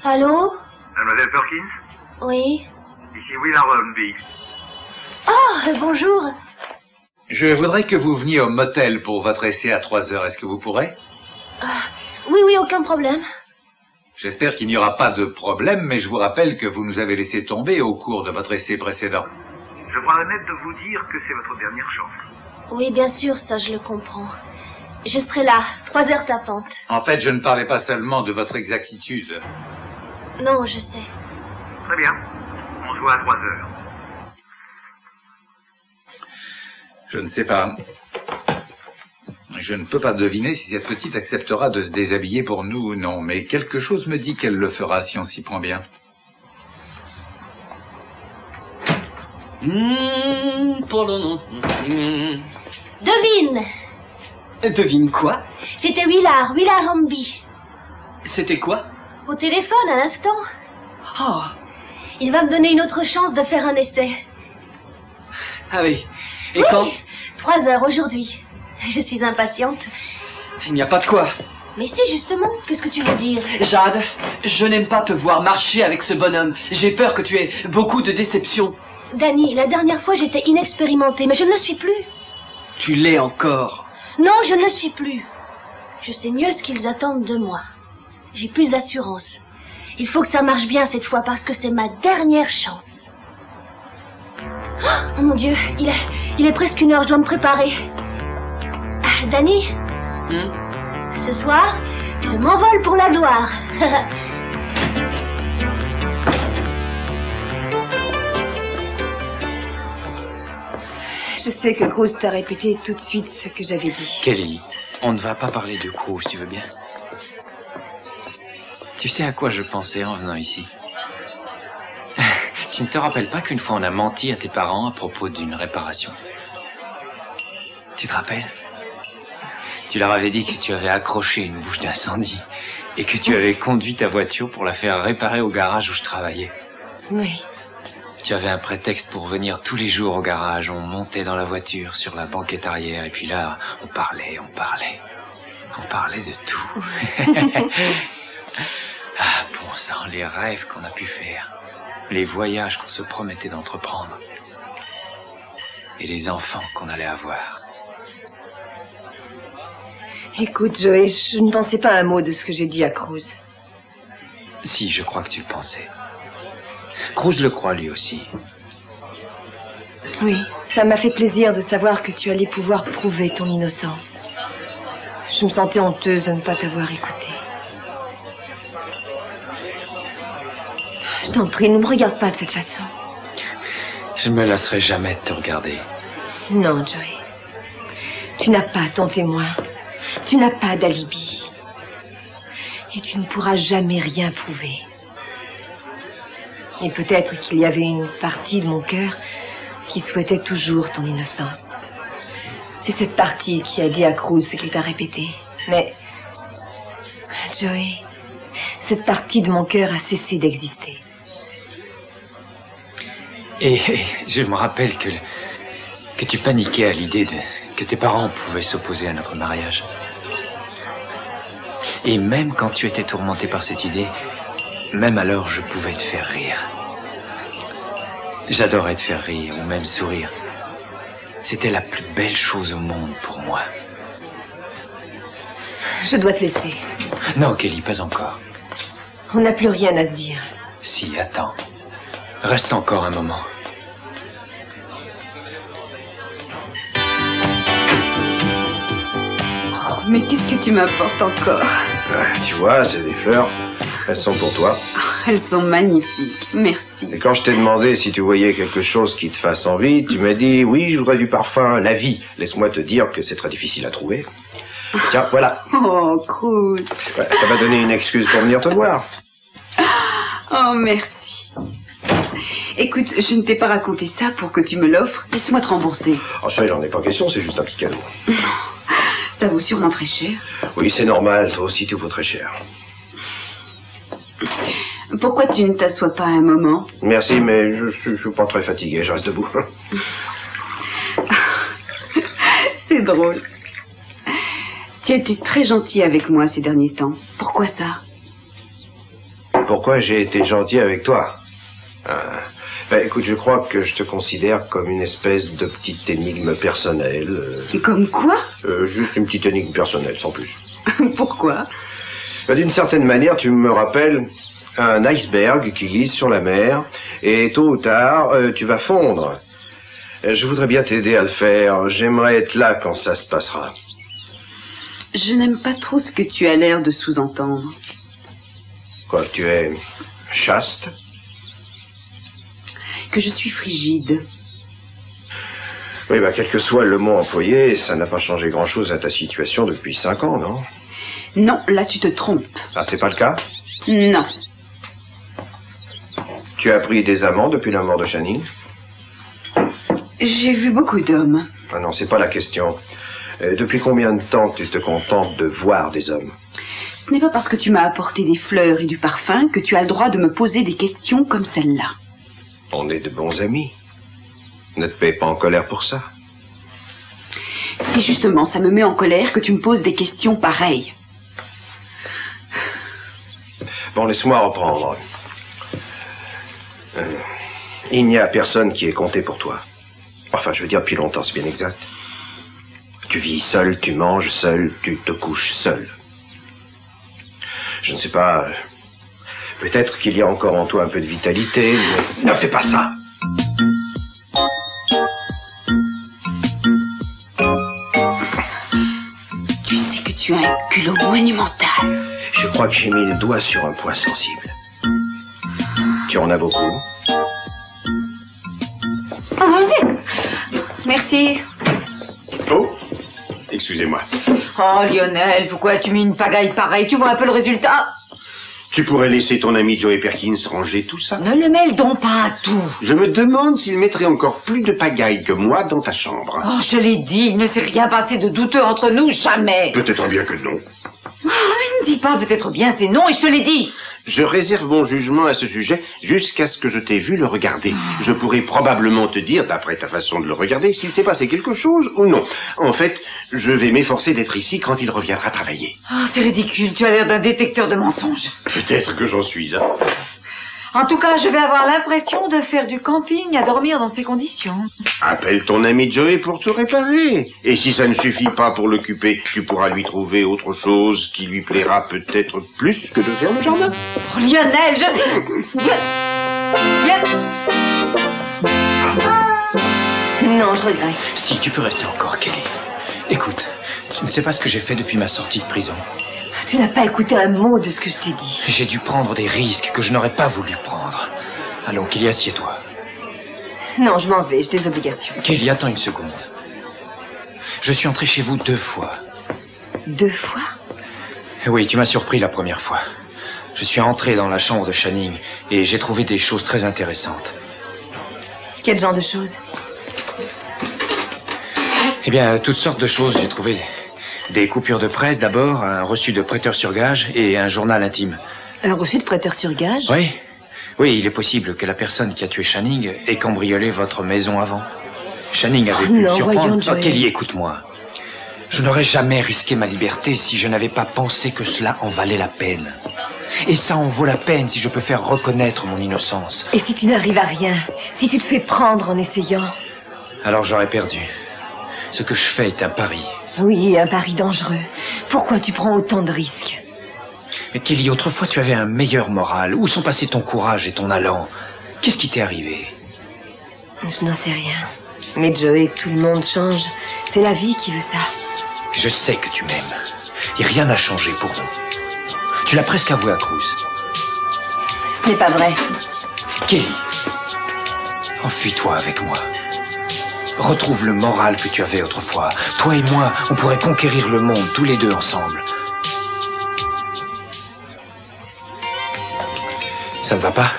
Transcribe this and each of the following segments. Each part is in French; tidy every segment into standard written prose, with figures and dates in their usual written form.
Allô? Mademoiselle Perkins? Oui. Ici Willard Hornby. Oh, bonjour. Je voudrais que vous veniez au motel pour votre essai à 3 heures. Est-ce que vous pourrez? Oui, oui, aucun problème. J'espère qu'il n'y aura pas de problème, mais je vous rappelle que vous nous avez laissé tomber au cours de votre essai précédent. Je crois honnête de vous dire que c'est votre dernière chance. Oui, bien sûr, ça je le comprends. Je serai là, 3 heures tapantes. En fait, je ne parlais pas seulement de votre exactitude. Non, je sais. Très bien. On se voit à 3 heures. Je ne sais pas. Je ne peux pas deviner si cette petite acceptera de se déshabiller pour nous ou non, mais quelque chose me dit qu'elle le fera si on s'y prend bien. Devine! Devine quoi? C'était Willard Hornby. C'était quoi? Au téléphone, à l'instant. Oh. Il va me donner une autre chance de faire un essai. Ah oui. Et oui, quand? 3 heures aujourd'hui. Je suis impatiente. Il n'y a pas de quoi. Mais si, justement, qu'est-ce que tu veux dire? Jade, je n'aime pas te voir marcher avec ce bonhomme. J'ai peur que tu aies beaucoup de déceptions. Danny, la dernière fois j'étais inexpérimentée, mais je ne le suis plus. Tu l'es encore. Non, je ne le suis plus. Je sais mieux ce qu'ils attendent de moi. J'ai plus d'assurance. Il faut que ça marche bien cette fois parce que c'est ma dernière chance. Oh mon Dieu, il est presque 1 heure, je dois me préparer. Ah, Danny, ce soir, je m'envole pour la gloire. Je sais que Cruz t'a répété tout de suite ce que j'avais dit. Kelly, on ne va pas parler de Cruz, tu veux bien? Tu sais à quoi je pensais en venant ici? Tu ne te rappelles pas qu'une fois on a menti à tes parents à propos d'une réparation? Tu te rappelles? Tu leur avais dit que tu avais accroché une bouche d'incendie et que tu avais conduit ta voiture pour la faire réparer au garage où je travaillais. Oui. Tu avais un prétexte pour venir tous les jours au garage. On montait dans la voiture sur la banquette arrière et puis là, on parlait de tout. Ah, bon sang, les rêves qu'on a pu faire, les voyages qu'on se promettait d'entreprendre et les enfants qu'on allait avoir. Écoute, Joey, je ne pensais pas un mot de ce que j'ai dit à Cruz. Si, je crois que tu le pensais. Cruz le croit lui aussi. Oui, ça m'a fait plaisir de savoir que tu allais pouvoir prouver ton innocence. Je me sentais honteuse de ne pas t'avoir écouté. Je t'en prie, ne me regarde pas de cette façon. Je ne me lasserai jamais de te regarder. Non, Joey. Tu n'as pas ton témoin. Tu n'as pas d'alibi. Et tu ne pourras jamais rien prouver. Et peut-être qu'il y avait une partie de mon cœur qui souhaitait toujours ton innocence. C'est cette partie qui a dit à Cruz ce qu'il t'a répété. Mais, Joey, cette partie de mon cœur a cessé d'exister. Et je me rappelle que tu paniquais à l'idée que tes parents pouvaient s'opposer à notre mariage. Et même quand tu étais tourmenté par cette idée, même alors je pouvais te faire rire. J'adorais te faire rire ou même sourire. C'était la plus belle chose au monde pour moi. Je dois te laisser. Non, Kelly, pas encore. On n'a plus rien à se dire. Si, attends. Reste encore un moment. Oh, mais qu'est-ce que tu m'apportes encore? Tu vois, c'est des fleurs. Elles sont pour toi. Oh, elles sont magnifiques, merci. Et quand je t'ai demandé si tu voyais quelque chose qui te fasse envie, tu m'as dit, oui, je voudrais du parfum, la vie. Laisse-moi te dire que c'est très difficile à trouver. Tiens, voilà. Oh, Cruz. Ouais, ça va donner une excuse pour venir te voir. Oh, merci. Écoute, je ne t'ai pas raconté ça pour que tu me l'offres. Laisse-moi te rembourser. Oh, ça, il n'en est pas question, c'est juste un petit cadeau. Ça vaut sûrement très cher. Oui, c'est normal, toi aussi, tu vaux très cher. Pourquoi tu ne t'assois pas un moment? Merci, mais je suis pas très fatigué, je reste debout. C'est drôle. Tu as été très gentil avec moi ces derniers temps. Pourquoi ça? Pourquoi j'ai été gentil avec toi? Ben, écoute, je crois que je te considère comme une espèce de petite énigme personnelle. Comme quoi? Juste une petite énigme personnelle, sans plus. Pourquoi? Ben, d'une certaine manière, tu me rappelles un iceberg qui glisse sur la mer, et tôt ou tard, tu vas fondre. Je voudrais bien t'aider à le faire. J'aimerais être là quand ça se passera. Je n'aime pas trop ce que tu as l'air de sous-entendre. Quoi, que tu es chaste? Que je suis frigide. Oui, bah, quel que soit le mot employé, ça n'a pas changé grand-chose à ta situation depuis 5 ans, non? Non, là tu te trompes. Ah, c'est pas le cas? Non. Tu as pris des amants depuis la mort de Channing? J'ai vu beaucoup d'hommes. Ah non, c'est pas la question. Depuis combien de temps tu te contentes de voir des hommes? Ce n'est pas parce que tu m'as apporté des fleurs et du parfum que tu as le droit de me poser des questions comme celle-là. On est de bons amis. Ne te mets pas en colère pour ça. C'est justement, ça me met en colère que tu me poses des questions pareilles. Bon, laisse-moi reprendre. Il n'y a personne qui est compté pour toi. Enfin, je veux dire, depuis longtemps, c'est bien exact. Tu vis seul, tu manges seul, tu te couches seul. Je ne sais pas... Peut-être qu'il y a encore en toi un peu de vitalité, mais... Ne fais pas ça! Tu sais que tu as un culot monumental. Je crois que j'ai mis le doigt sur un point sensible. Tu en as beaucoup? Vas-y. Merci. Oh, excusez-moi. Oh, Lionel, pourquoi as-tu mis une pagaille pareille? Tu vois un peu le résultat? Tu pourrais laisser ton ami Joey Perkins ranger tout ça? Ne le mêle donc pas à tout. Je me demande s'il mettrait encore plus de pagaille que moi dans ta chambre. Oh, je te l'ai dit, il ne s'est rien passé de douteux entre nous, jamais. Peut-être bien que non. Oh, mais ne dis pas peut-être bien, c'est non, et je te l'ai dit. Je réserve mon jugement à ce sujet jusqu'à ce que je t'ai vu le regarder. Je pourrais probablement te dire, d'après ta façon de le regarder, s'il s'est passé quelque chose ou non. En fait, je vais m'efforcer d'être ici quand il reviendra travailler. Oh, c'est ridicule, tu as l'air d'un détecteur de mensonges. Peut-être que j'en suis un. En tout cas, je vais avoir l'impression de faire du camping à dormir dans ces conditions. Appelle ton ami Joey pour te réparer. Et si ça ne suffit pas pour l'occuper, tu pourras lui trouver autre chose qui lui plaira peut-être plus que de faire le jardin. Oh, Lionel, Non, je regrette. Si, tu peux rester encore, Kelly. Écoute, tu ne sais pas ce que j'ai fait depuis ma sortie de prison. Tu n'as pas écouté un mot de ce que je t'ai dit. J'ai dû prendre des risques que je n'aurais pas voulu prendre. Allons, Kelly, assieds-toi. Non, je m'en vais, j'ai des obligations. Kelly, attends une seconde. Je suis entré chez vous 2 fois. 2 fois? Oui, tu m'as surpris la première fois. Je suis entré dans la chambre de Channing et j'ai trouvé des choses très intéressantes. Quel genre de choses? Eh bien, toutes sortes de choses. J'ai trouvé des coupures de presse d'abord, un reçu de prêteur sur gage et un journal intime. Un reçu de prêteur sur gage? Oui. Oui, il est possible que la personne qui a tué Channing ait cambriolé votre maison avant. Channing avait pu me surprendre. Oh, Kelly, écoute-moi. Je n'aurais jamais risqué ma liberté si je n'avais pas pensé que cela en valait la peine. Et ça en vaut la peine si je peux faire reconnaître mon innocence. Et si tu n'arrives à rien? Si tu te fais prendre en essayant? Alors j'aurais perdu. Ce que je fais est un pari. Oui, un pari dangereux. Pourquoi tu prends autant de risques? Mais Kelly, autrefois tu avais un meilleur moral. Où sont passés ton courage et ton allant? Qu'est-ce qui t'est arrivé? Je n'en sais rien. Mais Joey, tout le monde change. C'est la vie qui veut ça. Je sais que tu m'aimes. Et rien n'a changé pour nous. Tu l'as presque avoué à Cruz. Ce n'est pas vrai. Kelly, enfuis-toi avec moi. Retrouve le moral que tu avais autrefois. Toi et moi, on pourrait conquérir le monde, tous les deux ensemble. Ça ne va pas?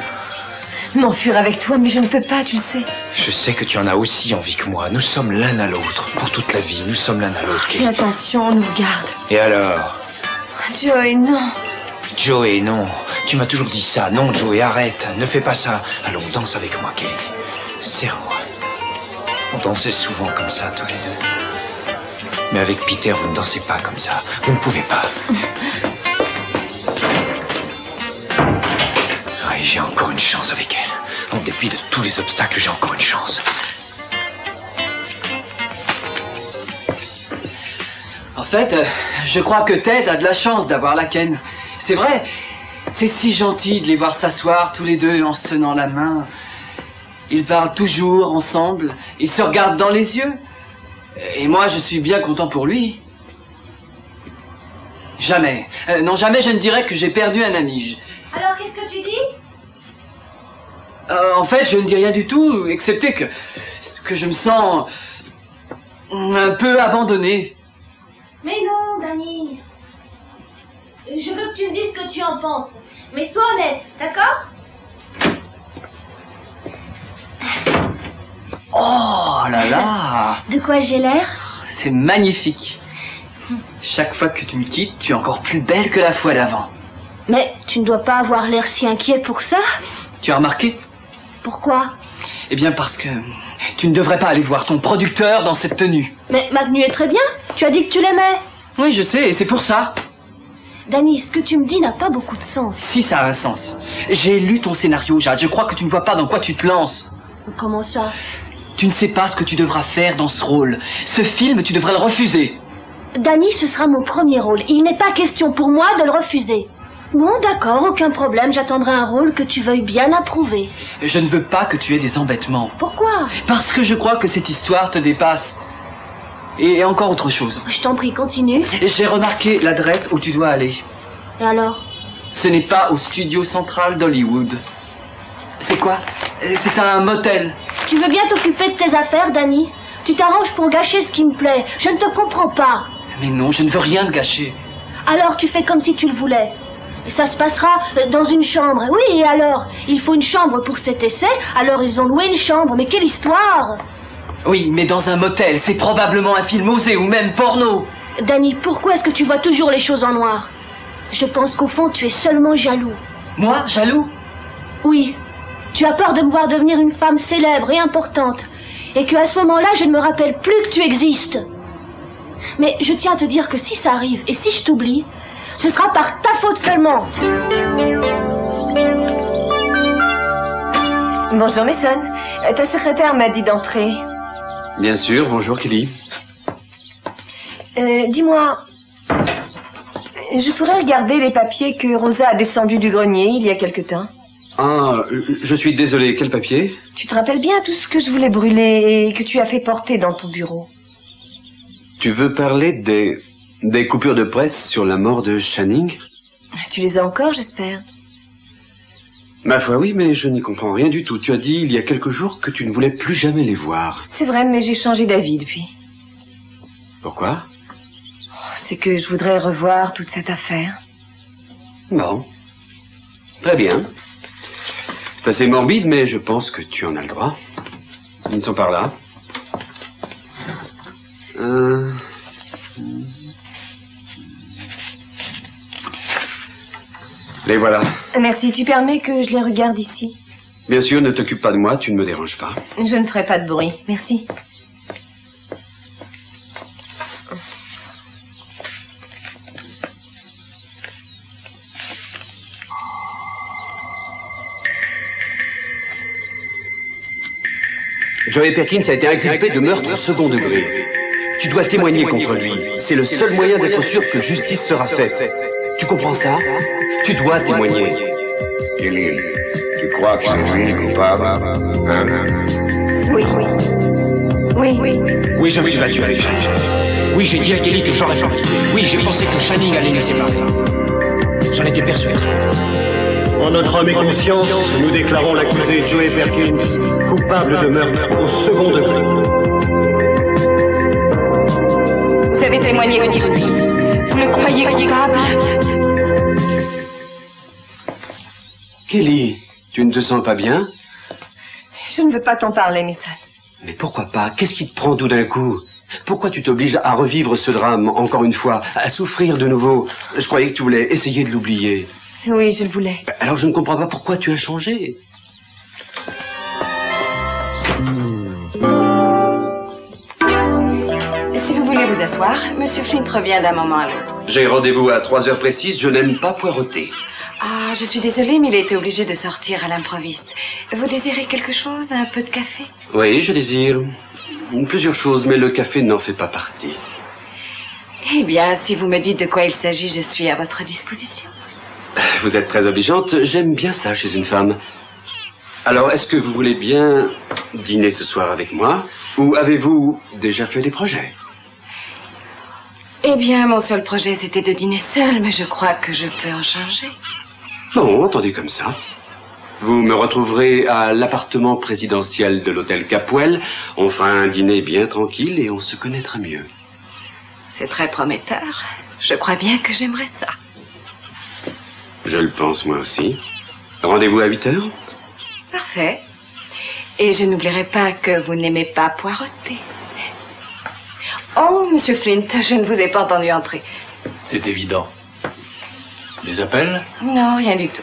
M'enfuir avec toi, mais je ne peux pas, tu le sais. Je sais que tu en as aussi envie que moi. Nous sommes l'un à l'autre. Pour toute la vie, nous sommes l'un à l'autre, Kelly. Fais attention, on nous regarde. Et alors? Joey, non. Joey, non. Tu m'as toujours dit ça. Non, Joey, arrête. Ne fais pas ça. Allons, danse avec moi, Kelly. Serre-moi. On dansait souvent comme ça, tous les deux. Mais avec Peter, vous ne dansez pas comme ça. Vous ne pouvez pas. Oui, j'ai encore une chance avec elle. En dépit de tous les obstacles, j'ai encore une chance. En fait, je crois que Ted a de la chance d'avoir la Ken. C'est vrai, c'est si gentil de les voir s'asseoir tous les deux en se tenant la main. Ils parlent toujours ensemble, ils se regardent dans les yeux. Et moi, je suis bien content pour lui. Jamais, non jamais je ne dirais que j'ai perdu un ami. Alors, qu'est-ce que tu dis? En fait, je ne dis rien du tout, excepté que je me sens un peu abandonné. Mais non, Danny. Je veux que tu me dises ce que tu en penses. Mais sois honnête, d'accord? Oh là là! De quoi j'ai l'air? C'est magnifique. Chaque fois que tu me quittes, tu es encore plus belle que la fois d'avant. Mais tu ne dois pas avoir l'air si inquiet pour ça. Tu as remarqué? Pourquoi? Eh bien parce que tu ne devrais pas aller voir ton producteur dans cette tenue. Mais ma tenue est très bien. Tu as dit que tu l'aimais. Oui, je sais, et c'est pour ça. Danny, ce que tu me dis n'a pas beaucoup de sens. Si, ça a un sens. J'ai lu ton scénario, Jade. Je crois que tu ne vois pas dans quoi tu te lances. Comment ça? Tu ne sais pas ce que tu devras faire dans ce rôle. Ce film, tu devrais le refuser. Danny, ce sera mon premier rôle. Il n'est pas question pour moi de le refuser. Bon, d'accord, aucun problème. J'attendrai un rôle que tu veuilles bien approuver. Je ne veux pas que tu aies des embêtements. Pourquoi? Parce que je crois que cette histoire te dépasse. Et encore autre chose. Je t'en prie, continue. J'ai remarqué l'adresse où tu dois aller. Et alors? Ce n'est pas au studio central d'Hollywood. C'est quoi? C'est un motel. Tu veux bien t'occuper de tes affaires, Danny? Tu t'arranges pour gâcher ce qui me plaît. Je ne te comprends pas. Mais non, je ne veux rien de gâcher. Alors tu fais comme si tu le voulais. Et ça se passera dans une chambre. Oui, et alors? Il faut une chambre pour cet essai, alors ils ont loué une chambre. Mais quelle histoire! Oui, mais dans un motel, c'est probablement un film osé ou même porno. Danny, pourquoi est-ce que tu vois toujours les choses en noir? Je pense qu'au fond, tu es seulement jaloux. Moi, jaloux? Oui. Tu as peur de me voir devenir une femme célèbre et importante. Et qu'à ce moment-là, je ne me rappelle plus que tu existes. Mais je tiens à te dire que si ça arrive et si je t'oublie, ce sera par ta faute seulement. Bonjour, Mason. Ta secrétaire m'a dit d'entrer. Bien sûr, bonjour Kelly. Dis-moi, je pourrais regarder les papiers que Rosa a descendus du grenier il y a quelque temps? Ah, je suis désolé, quel papier? Tu te rappelles bien tout ce que je voulais brûler et que tu as fait porter dans ton bureau? Tu veux parler des coupures de presse sur la mort de Channing? Tu les as encore, j'espère? Ma foi, oui, mais je n'y comprends rien du tout. Tu as dit il y a quelques jours que tu ne voulais plus jamais les voir. C'est vrai, mais j'ai changé d'avis depuis. Pourquoi? C'est que je voudrais revoir toute cette affaire. Bon. Très bien. C'est assez morbide, mais je pense que tu en as le droit. Ils sont par là. Les voilà. Merci, tu permets que je les regarde ici? Bien sûr, ne t'occupe pas de moi, tu ne me déranges pas. Je ne ferai pas de bruit, merci. Joey Perkins a été inculpé de meurtre au second degré. Tu dois témoigner contre lui. C'est le seul moyen d'être sûr que justice sera faite. Tu comprends ça? Tu dois témoigner. Kelly, tu crois que c'est lui le coupable? Hein? Oui. Oui, je me suis battu avec Channing. Oui, j'ai dit à Kelly que j'aurais pas. Oui, j'ai pensé que Channing allait nous séparer. J'en étais persuadé. En notre âme et conscience, nous déclarons l'accusé Joey Perkins coupable de meurtre au second degré. Vous avez témoigné contre lui. Vous le croyez coupable? Kelly, tu ne te sens pas bien? Je ne veux pas t'en parler, Mason. Mais pourquoi pas? Qu'est-ce qui te prend tout d'un coup? Pourquoi tu t'obliges à revivre ce drame encore une fois, à souffrir de nouveau? Je croyais que tu voulais essayer de l'oublier. Oui, je le voulais. Alors je ne comprends pas pourquoi tu as changé. Si vous voulez vous asseoir, Monsieur Flint revient d'un moment à l'autre. J'ai rendez-vous à 3 heures précises, je n'aime pas poireauter. Ah, je suis désolée, mais il a été obligé de sortir à l'improviste. Vous désirez quelque chose? Un peu de café? Oui, je désire plusieurs choses, mais le café n'en fait pas partie. Eh bien, si vous me dites de quoi il s'agit, je suis à votre disposition. Vous êtes très obligeante, j'aime bien ça chez une femme. Alors, est-ce que vous voulez bien dîner ce soir avec moi? Ou avez-vous déjà fait des projets? Eh bien, mon seul projet, c'était de dîner seul, mais je crois que je peux en changer. Bon, entendu comme ça. Vous me retrouverez à l'appartement présidentiel de l'hôtel Capwell. On fera un dîner bien tranquille et on se connaîtra mieux. C'est très prometteur. Je crois bien que j'aimerais ça. Je le pense moi aussi. Rendez-vous à 8 heures? Parfait. Et je n'oublierai pas que vous n'aimez pas poireauter. Oh, Monsieur Flint, je ne vous ai pas entendu entrer. C'est évident. Des appels? Non, rien du tout.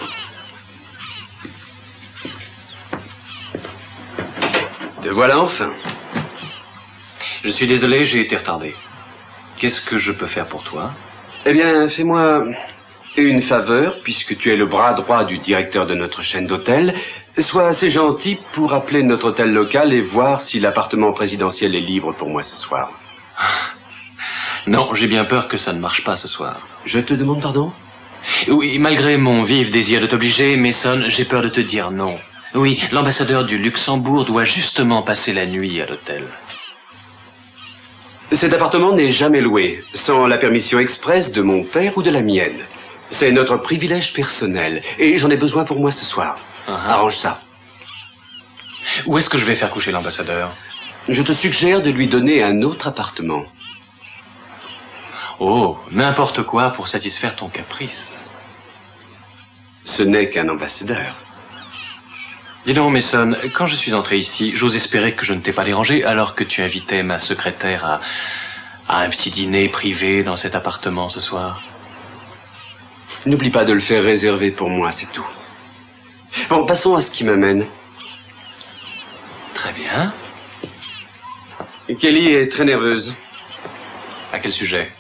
Te voilà enfin. Je suis désolé, j'ai été retardé. Qu'est-ce que je peux faire pour toi? Eh bien, fais-moi une faveur, puisque tu es le bras droit du directeur de notre chaîne d'hôtels. Sois assez gentil pour appeler notre hôtel local et voir si l'appartement présidentiel est libre pour moi ce soir. Non, j'ai bien peur que ça ne marche pas ce soir. Je te demande pardon? Oui, malgré mon vif désir de t'obliger, Mason, j'ai peur de te dire non. Oui, l'ambassadeur du Luxembourg doit justement passer la nuit à l'hôtel. Cet appartement n'est jamais loué, sans la permission expresse de mon père ou de la mienne. C'est notre privilège personnel, et j'en ai besoin pour moi ce soir. Arrange ça. Où est-ce que je vais faire coucher l'ambassadeur? Je te suggère de lui donner un autre appartement. Oh, n'importe quoi pour satisfaire ton caprice. Ce n'est qu'un ambassadeur. Dis donc, Mason, quand je suis entré ici, j'ose espérer que je ne t'ai pas dérangé alors que tu invitais ma secrétaire à un petit dîner privé dans cet appartement ce soir. N'oublie pas de le faire réserver pour moi, c'est tout. Bon, passons à ce qui m'amène. Très bien. Kelly est très nerveuse. À quel sujet?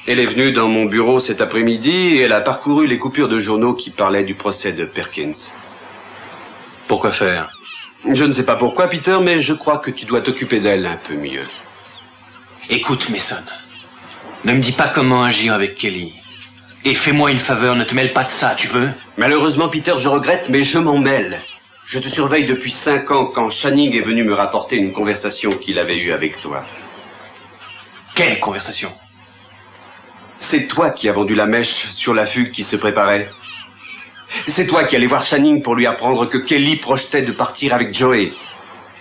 Elle est venue dans mon bureau cet après-midi et elle a parcouru les coupures de journaux qui parlaient du procès de Perkins. Pourquoi faire? Je ne sais pas pourquoi, Peter, mais je crois que tu dois t'occuper d'elle un peu mieux. Écoute, Mason, ne me dis pas comment agir avec Kelly. Et fais-moi une faveur, ne te mêle pas de ça, tu veux? Malheureusement, Peter, je regrette, mais je m'en mêle. Je te surveille depuis 5 ans quand Channing est venu me rapporter une conversation qu'il avait eue avec toi. Quelle conversation? C'est toi qui as vendu la mèche sur la fugue qui se préparait. C'est toi qui allais voir Channing pour lui apprendre que Kelly projetait de partir avec Joey.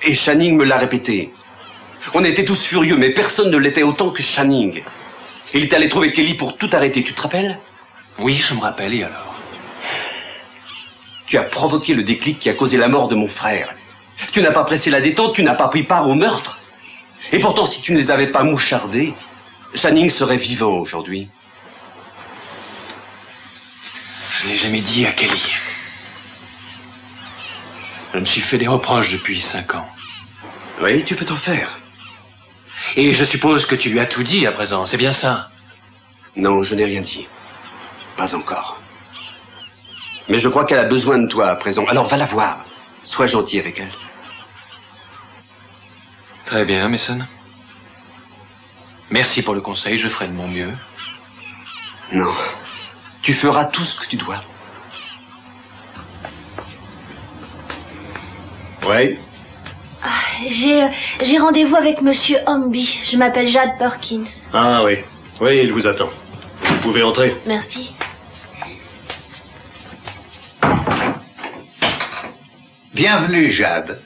Et Channing me l'a répété. On était tous furieux, mais personne ne l'était autant que Channing. Il est allé trouver Kelly pour tout arrêter, tu te rappelles? Oui, je me rappelle, et alors? Tu as provoqué le déclic qui a causé la mort de mon frère. Tu n'as pas pressé la détente, tu n'as pas pris part au meurtre. Et pourtant, si tu ne les avais pas mouchardés, Channing serait vivant aujourd'hui. Je l'ai jamais dit à Kelly. Je me suis fait des reproches depuis 5 ans. Oui, tu peux t'en faire. Et je suppose que tu lui as tout dit à présent, c'est bien ça? Non, je n'ai rien dit. Pas encore. Mais je crois qu'elle a besoin de toi à présent. Alors va la voir. Sois gentil avec elle. Très bien, Mason. Merci pour le conseil, je ferai de mon mieux. Non. Tu feras tout ce que tu dois. Oui. J'ai rendez-vous avec Monsieur Humby. Je m'appelle Jade Perkins. Ah oui. Oui, il vous attend. Vous pouvez entrer. Merci. Bienvenue, Jade.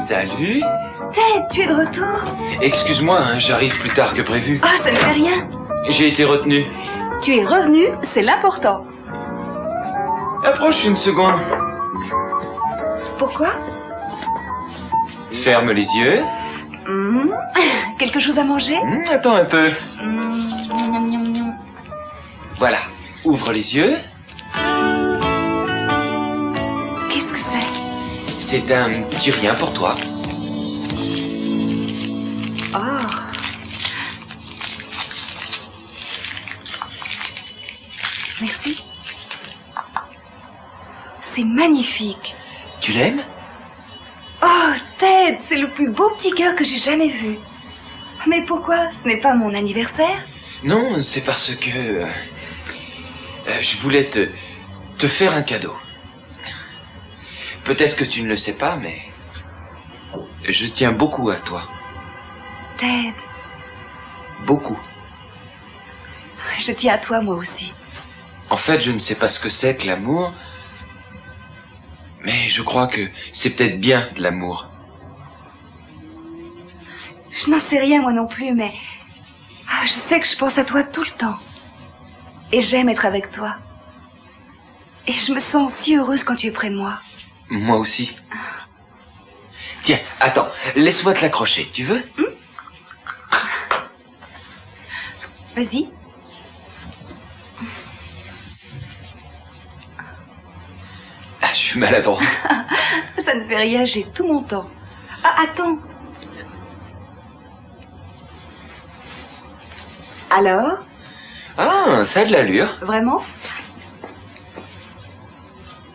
Salut. Ted, tu es de retour? Excuse-moi, hein, j'arrive plus tard que prévu. Ah, ça ne fait rien. J'ai été retenu. Tu es revenu, c'est l'important. Approche une seconde. Pourquoi? Ferme les yeux. Quelque chose à manger? Attends un peu. Miam, miam, miam. Voilà. Ouvre les yeux. Qu'est-ce que c'est? C'est un petit rien pour toi. Oh. Merci. C'est magnifique. Tu l'aimes? Oh, Ted, c'est le plus beau petit cœur que j'ai jamais vu. Mais pourquoi? Ce n'est pas mon anniversaire? Non, c'est parce que... je voulais te faire un cadeau. Peut-être que tu ne le sais pas, mais... je tiens beaucoup à toi. Ted. Beaucoup. Je tiens à toi, moi aussi. En fait, je ne sais pas ce que c'est que l'amour, mais je crois que c'est peut-être bien de l'amour. Je n'en sais rien, moi non plus, mais... je sais que je pense à toi tout le temps. Et j'aime être avec toi. Et je me sens si heureuse quand tu es près de moi. Moi aussi. Tiens, attends, laisse-moi te l'accrocher, tu veux? Vas-y. Ah, je suis maladroit. Ça ne fait rien, j'ai tout mon temps. Ah, attends. Alors? Ah, ça a de l'allure. Vraiment?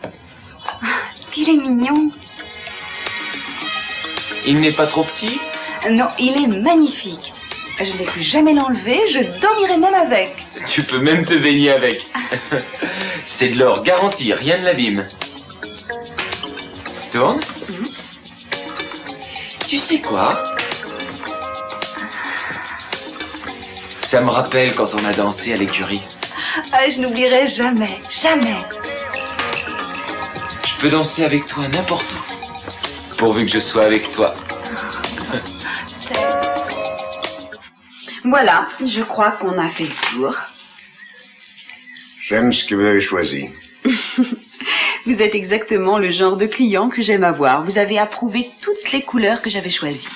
Est-ce qu'il est mignon? Il n'est pas trop petit? Non, il est magnifique. Je ne vais plus jamais l'enlever, je dormirai même avec. Tu peux même te baigner avec. C'est de l'or garanti, rien ne l'abîme. Tourne. Tu sais quoi? Ça me rappelle quand on a dansé à l'écurie. Ah, je n'oublierai jamais, jamais. Je peux danser avec toi n'importe où, pourvu que je sois avec toi. Voilà, je crois qu'on a fait le tour. J'aime ce que vous avez choisi. Vous êtes exactement le genre de client que j'aime avoir. Vous avez approuvé toutes les couleurs que j'avais choisies.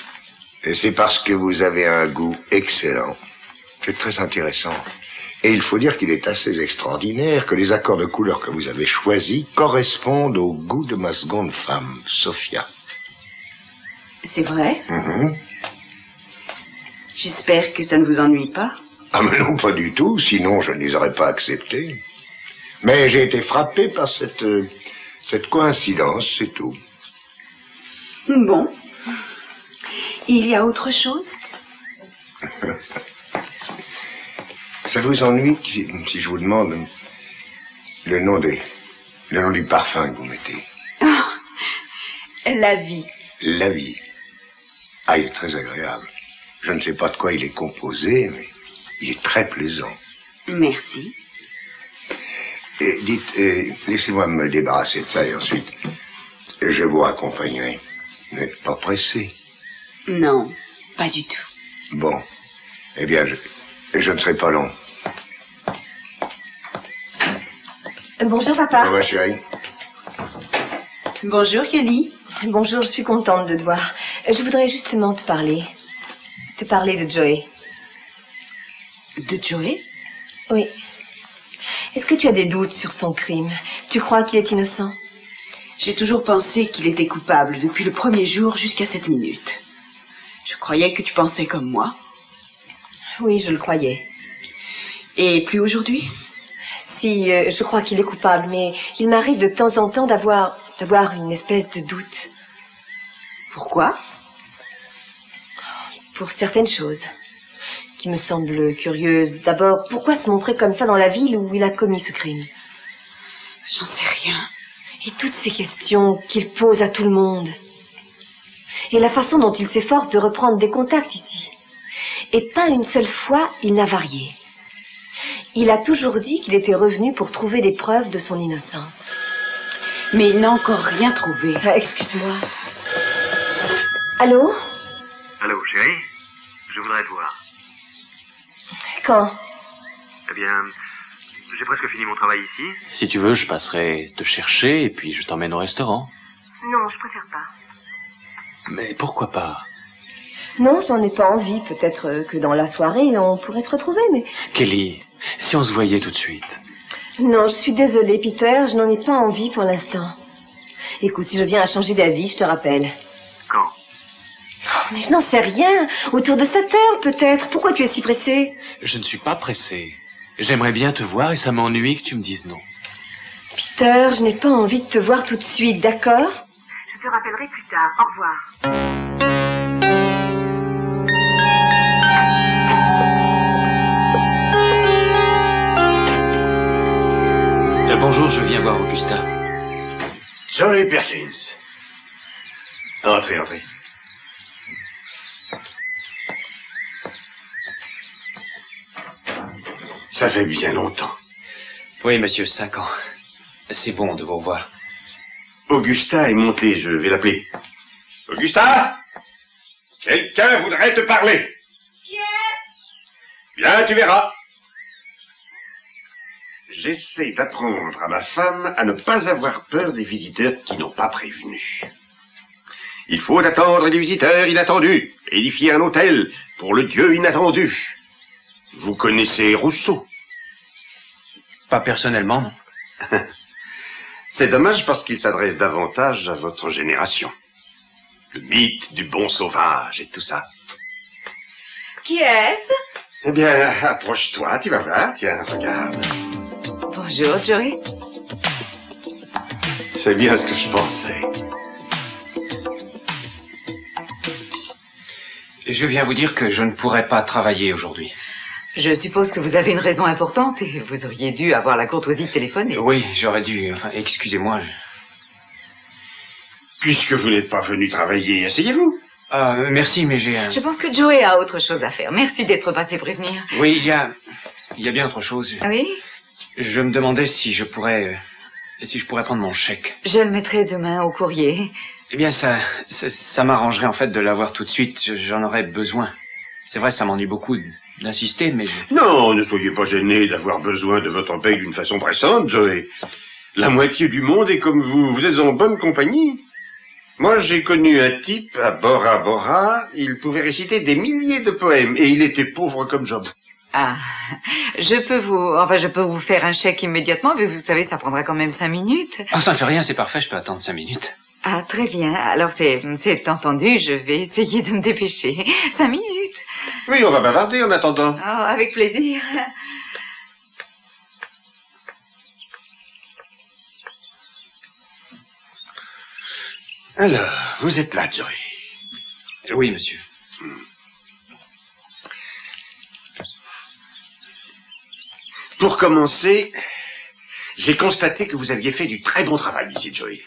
Et c'est parce que vous avez un goût excellent. C'est très intéressant. Et il faut dire qu'il est assez extraordinaire que les accords de couleurs que vous avez choisis correspondent au goût de ma seconde femme, Sophia. C'est vrai? Mhm. J'espère que ça ne vous ennuie pas. Ah mais non, pas du tout, sinon je ne les aurais pas acceptés. Mais j'ai été frappé par cette coïncidence, c'est tout. Bon. Il y a autre chose? Ça vous ennuie si je vous demande le nom du parfum que vous mettez? Oh, la vie. La vie. Ah, il est très agréable. Je ne sais pas de quoi il est composé, mais il est très plaisant. Merci. Et dites, laissez-moi me débarrasser de ça et ensuite je vous raccompagnerai. Vous n'êtes pas pressé? Non, pas du tout. Bon. Eh bien, je ne serai pas long. Bonjour, papa. Au revoir, chérie. Bonjour, Kelly. Bonjour, je suis contente de te voir. Je voudrais justement te parler. Te parler de Joey. De Joey? Oui. Est-ce que tu as des doutes sur son crime? Tu crois qu'il est innocent? J'ai toujours pensé qu'il était coupable depuis le premier jour jusqu'à cette minute. Je croyais que tu pensais comme moi. Oui, je le croyais. Et plus aujourd'hui? Si, je crois qu'il est coupable, mais il m'arrive de temps en temps d'avoir une espèce de doute. Pourquoi? Pour certaines choses qui me semblent curieuses. D'abord, pourquoi se montrer comme ça dans la ville où il a commis ce crime? J'en sais rien. Et toutes ces questions qu'il pose à tout le monde. Et la façon dont il s'efforce de reprendre des contacts ici. Et pas une seule fois, il n'a varié. Il a toujours dit qu'il était revenu pour trouver des preuves de son innocence. Mais il n'a encore rien trouvé. Excuse-moi. Allô? Allô, chérie? Je voudrais te voir. Quand? Eh bien, j'ai presque fini mon travail ici. Si tu veux, je passerai te chercher et puis je t'emmène au restaurant. Non, je préfère pas. Mais pourquoi pas? Non, j'en ai pas envie. Peut-être que dans la soirée, on pourrait se retrouver, mais... Kelly, si on se voyait tout de suite. Non, je suis désolée, Peter. Je n'en ai pas envie pour l'instant. Écoute, si je viens à changer d'avis, je te rappelle. Quand? Mais je n'en sais rien. Autour de 7 heures, peut-être. Pourquoi tu es si pressé? Je ne suis pas pressé. J'aimerais bien te voir et ça m'ennuie que tu me dises non. Peter, je n'ai pas envie de te voir tout de suite, d'accord? Je te rappellerai plus tard. Au revoir. Bonjour, je viens voir Augusta. Joey Perkins. Entrez, entrez. Ça fait bien longtemps. Oui, monsieur, 5 ans. C'est bon de vous revoir. Augusta est montée, je vais l'appeler. Augusta? Quelqu'un voudrait te parler. Qui est? Bien, tu verras. J'essaie d'apprendre à ma femme à ne pas avoir peur des visiteurs qui n'ont pas prévenu. Il faut attendre des visiteurs inattendus, édifier un hôtel pour le Dieu inattendu. Vous connaissez Rousseau? Pas personnellement, non. C'est dommage parce qu'il s'adresse davantage à votre génération. Le mythe du bon sauvage et tout ça. Qui est-ce? Eh bien, approche-toi, tu vas voir, tiens, regarde. Bonjour, Joey. C'est bien ce que je pensais. Je viens vous dire que je ne pourrai pas travailler aujourd'hui. Je suppose que vous avez une raison importante et vous auriez dû avoir la courtoisie de téléphoner. Oui, j'aurais dû... Enfin, excusez-moi. Puisque vous n'êtes pas venu travailler, asseyez-vous. Merci, mais j'ai... Je pense que Joey a autre chose à faire. Merci d'être passé prévenir. Oui, il y a bien autre chose. Oui? Je me demandais si je pourrais prendre mon chèque. Je le mettrai demain au courrier. Eh bien, ça m'arrangerait en fait de l'avoir tout de suite. J'en aurais besoin. C'est vrai, ça m'ennuie beaucoup d'insister, mais... Non, ne soyez pas gêné d'avoir besoin de votre paye d'une façon pressante, Joey. La moitié du monde est comme vous. Vous êtes en bonne compagnie. Moi, j'ai connu un type à Bora Bora. Il pouvait réciter des milliers de poèmes et il était pauvre comme Job. Ah, je peux vous faire un chèque immédiatement, mais vous savez, ça prendra quand même 5 minutes. Ah, ça ne fait rien, c'est parfait, je peux attendre 5 minutes. Ah, très bien. Alors, c'est entendu, je vais essayer de me dépêcher. 5 minutes. Oui, on va bavarder en attendant. Oh, avec plaisir. Alors, vous êtes là, Joey. Oui, monsieur. Pour commencer, j'ai constaté que vous aviez fait du très bon travail ici, Joey.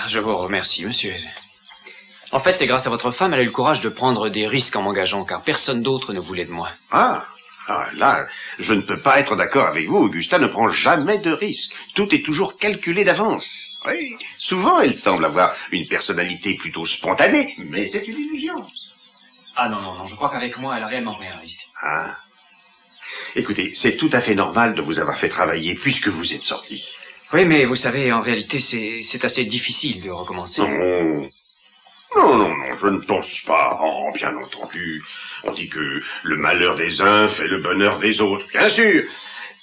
Je vous remercie, monsieur. En fait, c'est grâce à votre femme, elle a eu le courage de prendre des risques en m'engageant, car personne d'autre ne voulait de moi. Là, je ne peux pas être d'accord avec vous. Augusta ne prend jamais de risques. Tout est toujours calculé d'avance. Oui, souvent, elle semble avoir une personnalité plutôt spontanée, mais c'est une illusion. Ah non, je crois qu'avec moi, elle a réellement pris un risque. Ah. Écoutez, c'est tout à fait normal de vous avoir fait travailler puisque vous êtes sorti. Oui, mais vous savez, en réalité, c'est assez difficile de recommencer. Non, je ne pense pas. Oh, bien entendu. On dit que le malheur des uns fait le bonheur des autres. Bien sûr.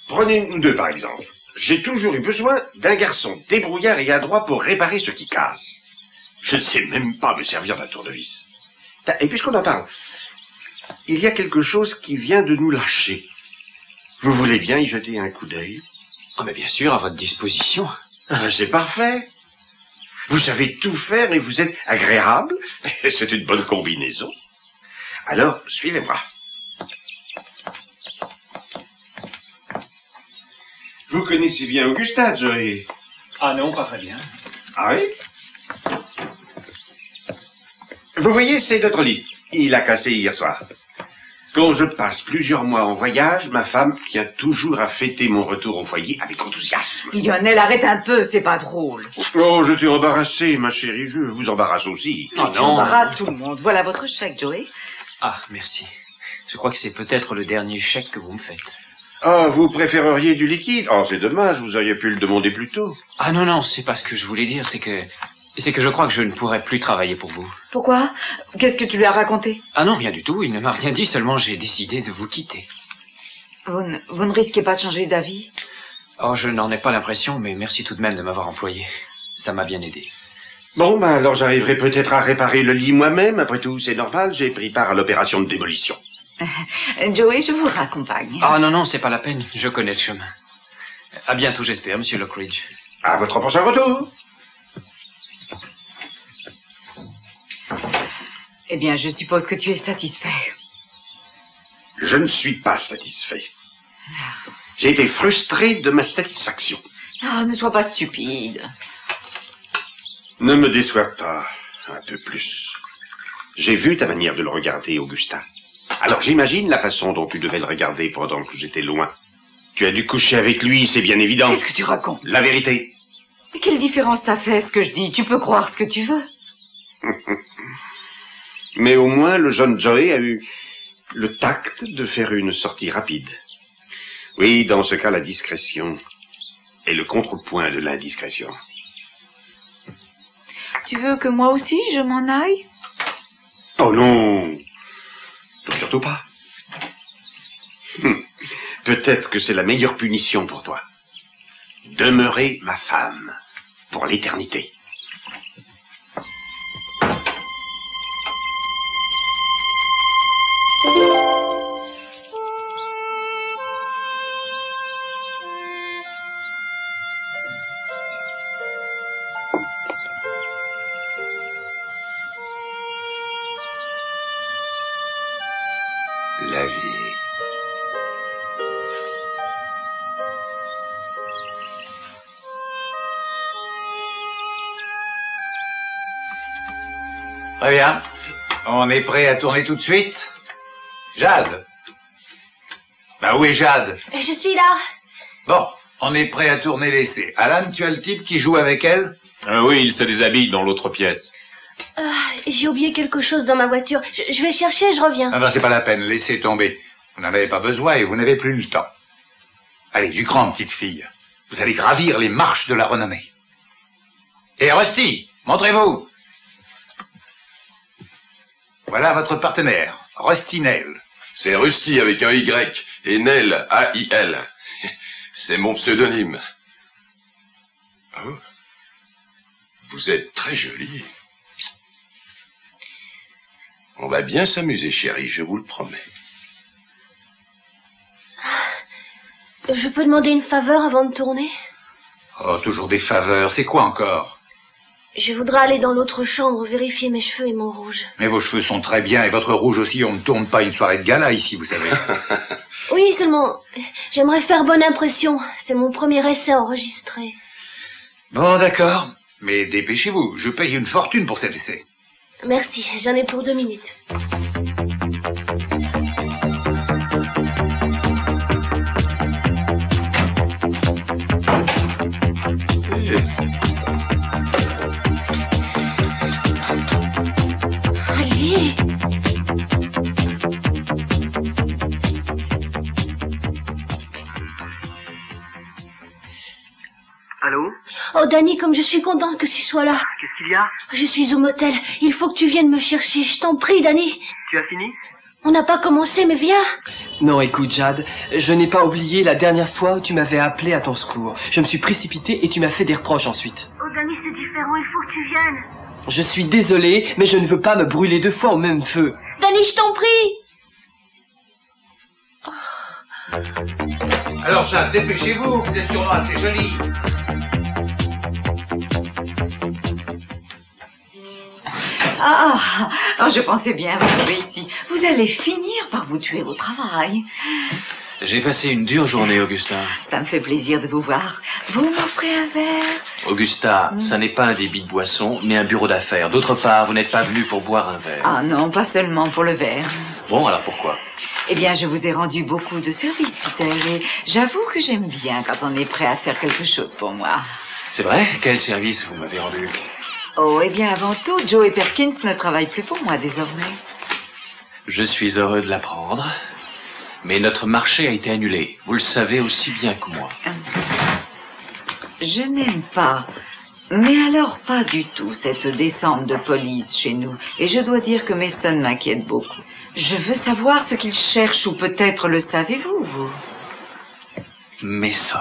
Prenez nous deux, par exemple. J'ai toujours eu besoin d'un garçon débrouillard et adroit pour réparer ce qui casse. Je ne sais même pas me servir d'un tournevis. Et puisqu'on en parle, il y a quelque chose qui vient de nous lâcher. Vous voulez bien y jeter un coup d'œil? Ah, mais bien sûr, à votre disposition. C'est parfait. Vous savez tout faire et vous êtes agréable. C'est une bonne combinaison. Alors, suivez-moi. Vous connaissez bien Augusta, Joey? Ah non, pas très bien. Ah oui? Vous voyez, c'est notre lit. Il a cassé hier soir. Quand je passe plusieurs mois en voyage, ma femme tient toujours à fêter mon retour au foyer avec enthousiasme. Lionel, arrête un peu, c'est pas drôle. Oh, je t'ai embarrassé, ma chérie, je vous embarrasse aussi. Oh, tu embarrasses tout le monde. Voilà votre chèque, Joey. Ah, merci. Je crois que c'est peut-être le dernier chèque que vous me faites. Ah, vous préféreriez du liquide? Oh, c'est dommage, vous auriez pu le demander plus tôt. Ah non, c'est pas ce que je voulais dire, c'est que C'est que je crois que je ne pourrai plus travailler pour vous. Pourquoi? Qu'est-ce que tu lui as raconté? Ah non, rien du tout. Il ne m'a rien dit, seulement j'ai décidé de vous quitter. Vous ne risquez pas de changer d'avis? Oh, je n'en ai pas l'impression, mais merci tout de même de m'avoir employé. Ça m'a bien aidé. Bon, ben alors j'arriverai peut-être à réparer le lit moi-même. Après tout, c'est normal, j'ai pris part à l'opération de démolition. Joey, je vous raccompagne. Ah non, non, c'est pas la peine. Je connais le chemin. À bientôt, j'espère, monsieur Lockridge. À votre prochain retour. Eh bien, je suppose que tu es satisfait. Je ne suis pas satisfait. J'ai été frustré de ma satisfaction. Ah, ne sois pas stupide. Ne me déçois pas un peu plus. J'ai vu ta manière de le regarder, Augusta. Alors j'imagine la façon dont tu devais le regarder pendant que j'étais loin. Tu as dû coucher avec lui, c'est bien évident. Qu'est-ce que tu racontes? La vérité. Mais quelle différence ça fait, ce que je dis? Tu peux croire ce que tu veux. Mais au moins, le jeune Joey a eu le tact de faire une sortie rapide. Oui, dans ce cas, la discrétion est le contrepoint de l'indiscrétion. Tu veux que moi aussi, je m'en aille? Oh non! Surtout pas. Peut-être que c'est la meilleure punition pour toi. Demeurer ma femme pour l'éternité. La vie. Très bien. On est prêt à tourner tout de suite? Jade? Bah où est Jade? Je suis là. Bon, on est prêt à tourner l'essai. Alan, tu as le type qui joue avec elle? Oui, il se déshabille dans l'autre pièce. J'ai oublié quelque chose dans ma voiture. Je vais chercher, je reviens. Ah ben, c'est pas la peine, laissez tomber. Vous n'en avez pas besoin et vous n'avez plus le temps. Allez, du cran, petite fille. Vous allez gravir les marches de la renommée. Et Rusty, montrez-vous. Voilà votre partenaire, Rusty Nail. C'est Rusty avec un Y et Nail, A-I-L. C'est mon pseudonyme. Oh. Vous êtes très jolie. On va bien s'amuser, chérie, je vous le promets. Je peux demander une faveur avant de tourner? Oh, toujours des faveurs. C'est quoi encore? Je voudrais aller dans l'autre chambre vérifier mes cheveux et mon rouge. Mais vos cheveux sont très bien et votre rouge aussi. On ne tourne pas une soirée de gala ici, vous savez. Oui, seulement, j'aimerais faire bonne impression. C'est mon premier essai enregistré. Bon, d'accord. Mais dépêchez-vous. Je paye une fortune pour cet essai. Merci, j'en ai pour 2 minutes. Allez. Allô? Oh, Danny, comme je suis contente que tu sois là. Qu'est-ce qu'il y a? Je suis au motel. Il faut que tu viennes me chercher. Je t'en prie, Danny. Tu as fini? On n'a pas commencé, mais viens. Non, écoute, Jade, je n'ai pas oublié la dernière fois où tu m'avais appelé à ton secours. Je me suis précipité et tu m'as fait des reproches ensuite. Oh, Danny, c'est différent. Il faut que tu viennes. Je suis désolé, mais je ne veux pas me brûler 2 fois au même feu. Danny, je t'en prie. Alors, Jade, dépêchez-vous. Vous êtes sûrement assez jolie. Ah, je pensais bien vous trouver ici. Vous allez finir par vous tuer au travail. J'ai passé une dure journée, Augusta. Ça me fait plaisir de vous voir. Vous m'offrez un verre? Augusta, ça n'est pas un débit de boisson, mais un bureau d'affaires. D'autre part, vous n'êtes pas venu pour boire un verre. Ah non, pas seulement pour le verre. Bon, alors pourquoi? Eh bien, je vous ai rendu beaucoup de services, Peter, et j'avoue que j'aime bien quand on est prêt à faire quelque chose pour moi. C'est vrai? Quel service vous m'avez rendu? Oh, eh bien, avant tout, Joey Perkins ne travaille plus pour moi désormais. Je suis heureux de l'apprendre. Mais notre marché a été annulé. Vous le savez aussi bien que moi. Je n'aime pas Mais alors, pas du tout, cette descente de police chez nous. Et je dois dire que Mason m'inquiète beaucoup. Je veux savoir ce qu'il cherche, ou peut-être le savez-vous, vous. Mason.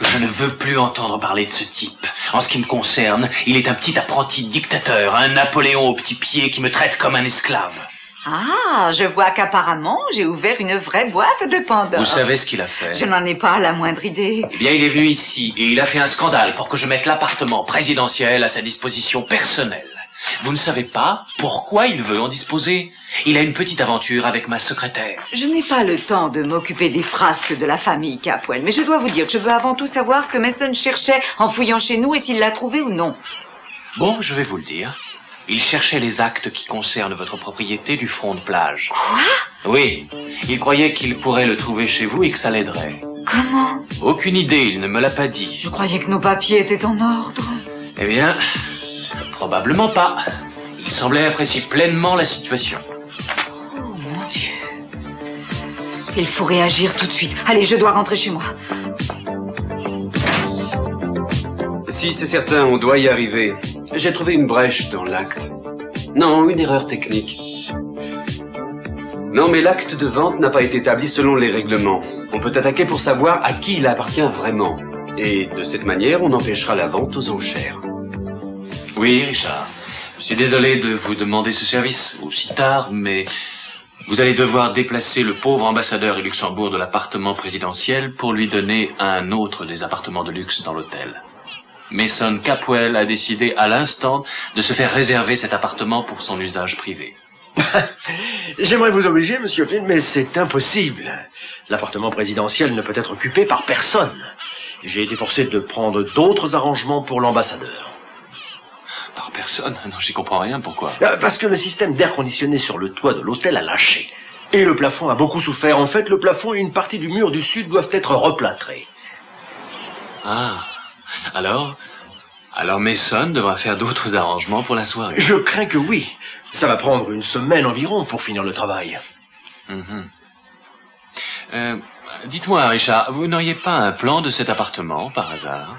Je ne veux plus entendre parler de ce type. En ce qui me concerne, il est un petit apprenti dictateur, un Napoléon au petit pied qui me traite comme un esclave. Ah, je vois qu'apparemment, j'ai ouvert une vraie boîte de Pandore. Vous savez ce qu'il a fait? Je n'en ai pas la moindre idée. Eh bien, il est venu ici et il a fait un scandale pour que je mette l'appartement présidentiel à sa disposition personnelle. Vous ne savez pas pourquoi il veut en disposer? Il a une petite aventure avec ma secrétaire. Je n'ai pas le temps de m'occuper des frasques de la famille Capwell, mais je dois vous dire que je veux avant tout savoir ce que Mason cherchait en fouillant chez nous et s'il l'a trouvé ou non. Bon, je vais vous le dire. Il cherchait les actes qui concernent votre propriété du front de plage. Quoi? Oui. Il croyait qu'il pourrait le trouver chez vous et que ça l'aiderait. Comment? Aucune idée, il ne me l'a pas dit. Je croyais que nos papiers étaient en ordre. Eh bien, probablement pas. Il semblait apprécier pleinement la situation. Oh mon Dieu. Il faut réagir tout de suite. Allez, je dois rentrer chez moi. Si, c'est certain, on doit y arriver. J'ai trouvé une brèche dans l'acte. Non, une erreur technique. Non, mais l'acte de vente n'a pas été établi selon les règlements. On peut attaquer pour savoir à qui il appartient vraiment. Et de cette manière, on empêchera la vente aux enchères. Oui, Richard. Je suis désolé de vous demander ce service aussi tard, mais vous allez devoir déplacer le pauvre ambassadeur du Luxembourg de l'appartement présidentiel pour lui donner un autre des appartements de luxe dans l'hôtel. Mason Capwell a décidé à l'instant de se faire réserver cet appartement pour son usage privé. J'aimerais vous obliger, monsieur Flynn, mais c'est impossible. L'appartement présidentiel ne peut être occupé par personne. J'ai été forcé de prendre d'autres arrangements pour l'ambassadeur. Par personne? Non, j'y comprends rien, pourquoi? Parce que le système d'air conditionné sur le toit de l'hôtel a lâché. Et le plafond a beaucoup souffert. En fait, le plafond et une partie du mur du sud doivent être replâtrés. Ah, alors Mason devra faire d'autres arrangements pour la soirée. Je crains que oui. Ça va prendre une semaine environ pour finir le travail. Dites-moi, Richard, vous n'auriez pas un plan de cet appartement, par hasard?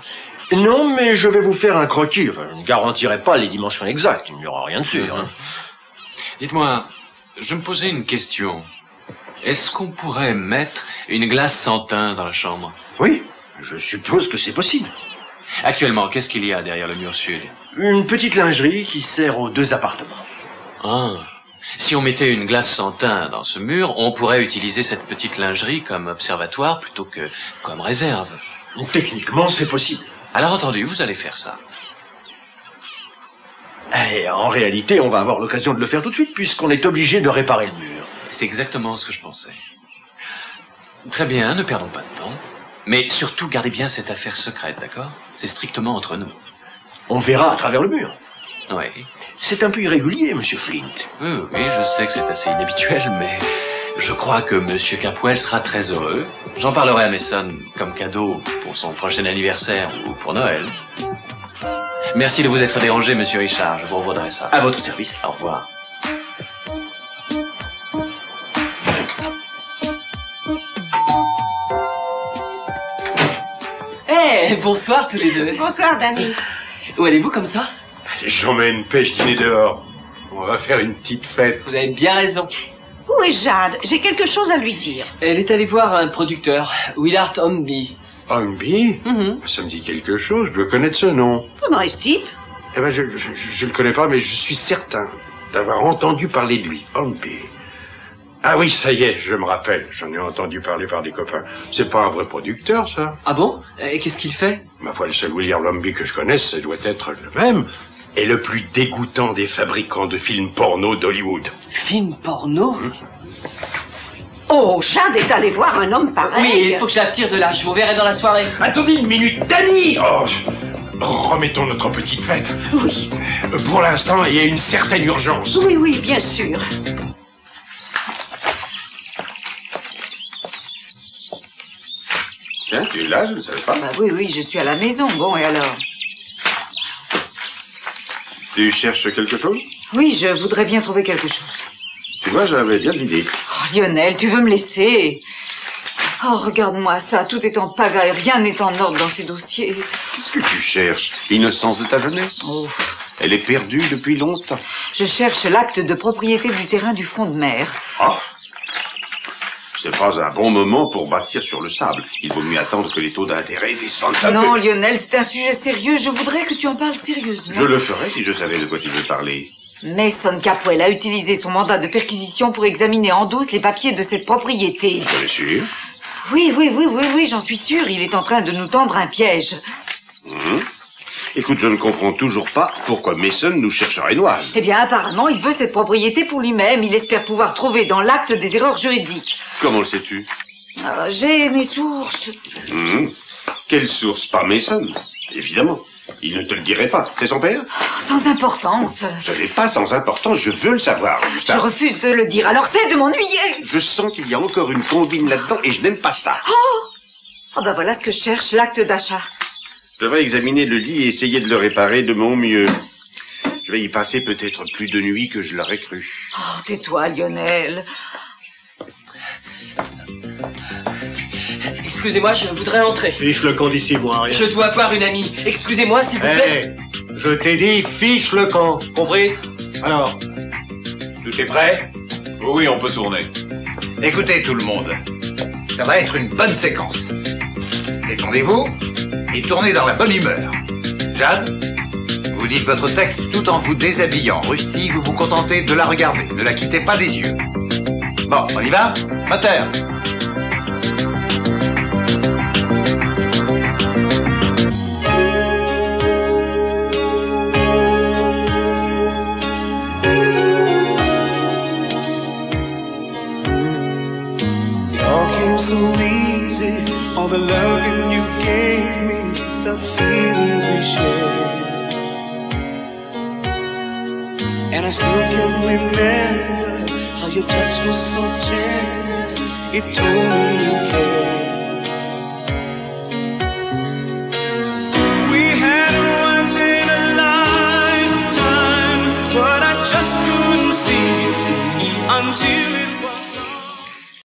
Non, mais je vais vous faire un croquis. Enfin, je ne garantirai pas les dimensions exactes. Il n'y aura rien dessus. Dites-moi, je me posais une question. Est-ce qu'on pourrait mettre une glace sans teint dans la chambre? Oui, je suppose que c'est possible. Actuellement, qu'est-ce qu'il y a derrière le mur sud? Une petite lingerie qui sert aux deux appartements. Ah. Si on mettait une glace sans teint dans ce mur, on pourrait utiliser cette petite lingerie comme observatoire plutôt que comme réserve. Techniquement, c'est possible. Alors entendu, vous allez faire ça. Et en réalité, on va avoir l'occasion de le faire tout de suite puisqu'on est obligé de réparer le mur. C'est exactement ce que je pensais. Très bien, ne perdons pas de temps. Mais surtout, gardez bien cette affaire secrète, d'accord? C'est strictement entre nous. On verra à travers le mur. Oui. C'est un peu irrégulier, monsieur Flint. Oui, je sais que c'est assez inhabituel, mais je crois que monsieur Capwell sera très heureux. J'en parlerai à Mason comme cadeau pour son prochain anniversaire ou pour Noël. Merci de vous être dérangé, monsieur Richard. Je vous revaudrai ça. À votre service. Au revoir. Eh, bonsoir tous les deux. Bonsoir, Danny. Où allez-vous comme ça? J'emmène Pêche dîner dehors. On va faire une petite fête. Vous avez bien raison. Où est Jade? J'ai quelque chose à lui dire. Elle est allée voir un producteur, Willard Hornby. Hornby? Ça me dit quelque chose, je dois connaître ce nom. Comment est-ce type? Eh ben, je le connais pas, mais je suis certain d'avoir entendu parler de lui. Hornby. Ah oui, ça y est, je me rappelle. J'en ai entendu parler par des copains. C'est pas un vrai producteur, ça. Ah bon? Et qu'est-ce qu'il fait? Ma foi, le seul William Hornby que je connaisse, ça doit être le même. Et le plus dégoûtant des fabricants de films porno d'Hollywood. Films porno? Oh, Jade est allé voir un homme pareil. Oui, il faut que j'attire de là. Je vous verrai dans la soirée. Attendez une minute, Danny! Oh, remettons notre petite fête. Oui. Pour l'instant, il y a une certaine urgence. Oui, oui, bien sûr. Tiens, tu es là, je ne savais pas. Bah oui, je suis à la maison. Bon, et alors? Tu cherches quelque chose? Oui, je voudrais bien trouver quelque chose. Tu vois, j'avais bien de l'idée. Oh, Lionel, tu veux me laisser? Oh, regarde-moi ça, tout est en pagaille, rien n'est en ordre dans ces dossiers. Qu'est-ce que tu cherches? L'innocence de ta jeunesse? Elle est perdue depuis longtemps. Je cherche l'acte de propriété du terrain du front de mer. Oh! C'est pas un bon moment pour bâtir sur le sable. Il vaut mieux attendre que les taux d'intérêt descendent un peu. Non, Lionel, c'est un sujet sérieux. Je voudrais que tu en parles sérieusement. Je le ferais si je savais de quoi tu veux parler. Mason Capwell a utilisé son mandat de perquisition pour examiner en douce les papiers de cette propriété. Tu es sûr? Oui, j'en suis sûre. Il est en train de nous tendre un piège. Écoute, je ne comprends toujours pas pourquoi Mason nous chercherait noise. Eh bien, apparemment, il veut cette propriété pour lui-même. Il espère pouvoir trouver dans l'acte des erreurs juridiques. Comment le sais-tu? J'ai mes sources. Quelle source? Pas Mason, évidemment. Il ne te le dirait pas. C'est son père? Sans importance. Ce n'est pas sans importance, je veux le savoir. Je refuse de le dire, alors cesse de m'ennuyer. Je sens qu'il y a encore une combine là-dedans et je n'aime pas ça. Oh ben voilà ce que je cherche, l'acte d'achat. Je devrais examiner le lit et essayer de le réparer de mon mieux. Je vais y passer peut-être plus de nuit que je l'aurais cru. Oh, tais-toi, Lionel. Excusez-moi, je voudrais entrer. Fiche le camp d'ici, moi, rien. Je dois voir une amie. Excusez-moi, s'il vous plaît. Je t'ai dit, fiche le camp. Compris? Alors, tout est prêt? Oui, on peut tourner. Écoutez tout le monde, ça va être une bonne séquence. Détendez-vous et tournez dans la bonne humeur. Jeanne, vous dites votre texte tout en vous déshabillant. Rusty, vous vous contentez de la regarder. Ne la quittez pas des yeux. Bon, on y va? Moteur! So easy, all the loving you gave me, the feelings we shared. And I still can remember how your touch was so tender, it told me you cared. We had a once in a lifetime, but I just couldn't see it until it